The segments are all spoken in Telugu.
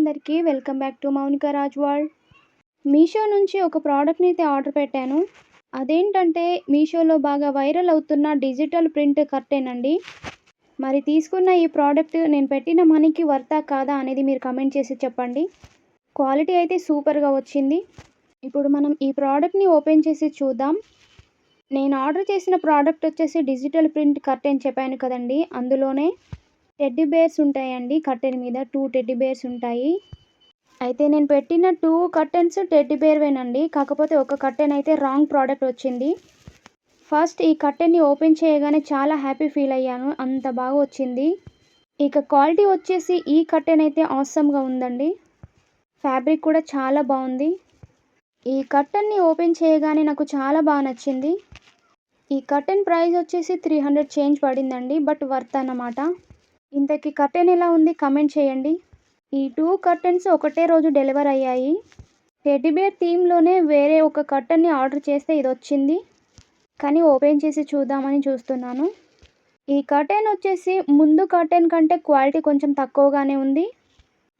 అందరికీ welcome back to Mounika Raj world. Meesho నుంచి ఒక ప్రోడక్ట్ని అయితే ఆర్డర్ పెట్టాను. అదేంటంటే మీషోలో బాగా వైరల్ అవుతున్న డిజిటల్ ప్రింట్ కర్టెన్ అండి. మరి తీసుకున్న ఈ ప్రోడక్ట్ నేను పెట్టిన మనీకి వర్తా కాదా అనేది మీరు కమెంట్ చేసి చెప్పండి. క్వాలిటీ అయితే సూపర్గా వచ్చింది. ఇప్పుడు మనం ఈ ప్రోడక్ట్ని ఓపెన్ చేసి చూద్దాం. నేను ఆర్డర్ చేసిన ప్రోడక్ట్ వచ్చేసి డిజిటల్ ప్రింట్ కర్టెన్ చెప్పాను కదండి, అందులోనే టెడ్డీ బేర్స్ ఉంటాయండి. కర్టెన్ మీద 2 టెడ్డీ బేర్స్ ఉంటాయి. అయితే నేను పెట్టిన 2 కర్టెన్స్ టెడ్డీ బేర్వేనండి. కాకపోతే ఒక కర్టెన్ అయితే రాంగ్ ప్రోడక్ట్ వచ్చింది. ఫస్ట్ ఈ కర్టెన్ని ఓపెన్ చేయగానే చాలా హ్యాపీ ఫీల్ అయ్యాను, అంత బాగా వచ్చింది. ఇక క్వాలిటీ వచ్చేసి ఈ కర్టెన్ అయితే ఆసమ్గా ఉందండి. ఫ్యాబ్రిక్ కూడా చాలా బాగుంది. ఈ కర్టెన్ని ఓపెన్ చేయగానే నాకు చాలా బాగా నచ్చింది. ఈ కర్టెన్ ప్రైస్ వచ్చేసి 300 చేంజ్ పడిందండి, బట్ వర్త్ అన్నమాట. ఇంతకీ కర్టెన్ ఎలా ఉంది కమెంట్ చేయండి. ఈ 2 కర్టెన్స్ ఒకటే రోజు డెలివర్ అయ్యాయి. టెడ్డీ బేర్ థీమ్లోనే వేరే ఒక కర్టెన్ని ఆర్డర్ చేస్తే ఇది వచ్చింది, కానీ ఓపెన్ చేసి చూద్దామని చూస్తున్నాను. ఈ కర్టెన్ వచ్చేసి ముందు కర్టెన్ కంటే క్వాలిటీ కొంచెం తక్కువగానే ఉంది,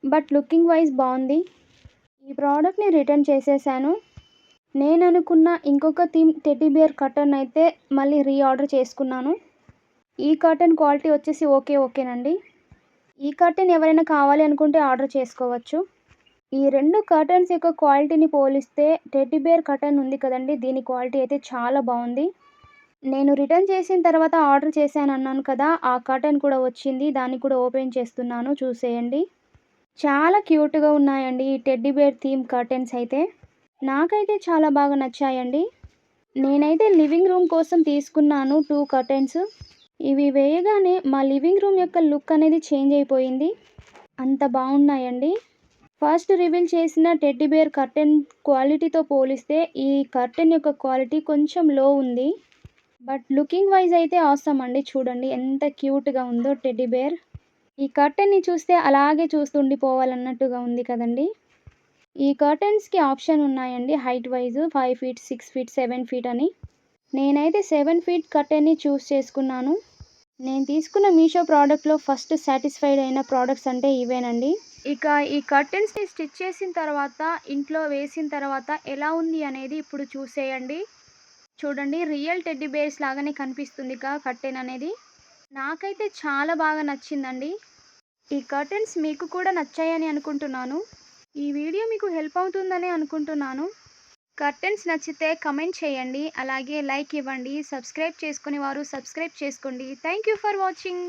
బట్ లుకింగ్ వైజ్ బాగుంది. ఈ ప్రోడక్ట్ని రిటర్న్ చేసేసాను. నేను అనుకున్న ఇంకొక థీమ్ టెడ్డీ బేర్ కర్టెన్ అయితే మళ్ళీ రీఆర్డర్ చేసుకున్నాను. ఈ కర్టెన్ క్వాలిటీ వచ్చేసి ఓకేనండి. ఈ కర్టెన్ ఎవరైనా కావాలి అనుకుంటే ఆర్డర్ చేసుకోవచ్చు. ఈ 2 కర్టెన్స్ యొక్క క్వాలిటీని పోలిస్తే టెడ్డీ బేర్ కర్టెన్ ఉంది కదండి, దీని క్వాలిటీ అయితే చాలా బాగుంది. నేను రిటర్న్ చేసిన తర్వాత ఆర్డర్ చేశాను అన్నాను కదా, ఆ కర్టెన్ కూడా వచ్చింది. దాన్ని కూడా ఓపెన్ చేస్తున్నాను, చూసేయండి. చాలా క్యూట్గా ఉన్నాయండి ఈ టెడ్డీ బేర్ థీమ్ కర్టెన్స్ అయితే. నాకైతే చాలా బాగా నచ్చాయండి. నేనైతే లివింగ్ రూమ్ కోసం తీసుకున్నాను 2 కర్టెన్స్. ఇవి వేయగానే మా లివింగ్ రూమ్ యొక్క లుక్ అనేది చేంజ్ అయిపోయింది, అంత బాగున్నాయండి. ఫస్ట్ రివీల్ చేసిన టెడ్డీ బేర్ కర్టెన్ క్వాలిటీతో పోలిస్తే ఈ కర్టెన్ యొక్క క్వాలిటీ కొంచెం లో ఉంది, బట్ లుకింగ్ వైజ్ అయితే ఆసమ్ అండి. చూడండి ఎంత క్యూట్గా ఉందో టెడ్డీ బేర్. ఈ కర్టెన్ని చూస్తే అలాగే చూస్తుండిపోవాలన్నట్టుగా ఉంది కదండి. ఈ కర్టెన్స్కి ఆప్షన్ ఉన్నాయండి height wise 5 feet, 6 feet, 7 feet అని. నేనైతే 7 feet కర్టెన్ని చూస్ చేసుకున్నాను. నేను తీసుకున్న మీషో ప్రోడక్ట్లో ఫస్ట్ సాటిస్ఫైడ్ అయిన ప్రోడక్ట్స్ అంటే ఇవేనండి. ఇక ఈ కర్టెన్స్ని స్టిచ్ చేసిన తర్వాత ఇంట్లో వేసిన తర్వాత ఎలా ఉంది అనేది ఇప్పుడు చూసేయండి. చూడండి రియల్ టెడ్డీ బేర్స్ లాగానే కనిపిస్తుంది కర్టెన్ అనేది. నాకైతే చాలా బాగా నచ్చిందండి. ఈ కర్టెన్స్ మీకు కూడా నచ్చాయని అనుకుంటున్నాను. ఈ వీడియో మీకు హెల్ప్ అవుతుందని అనుకుంటున్నాను. కర్టెన్స్ నచ్చితే కమెంట్ చేయండి, అలాగే లైక్ ఇవ్వండి. సబ్స్క్రైబ్ చేసుకునే వారు సబ్స్క్రైబ్ చేసుకోండి. Thank you for watching.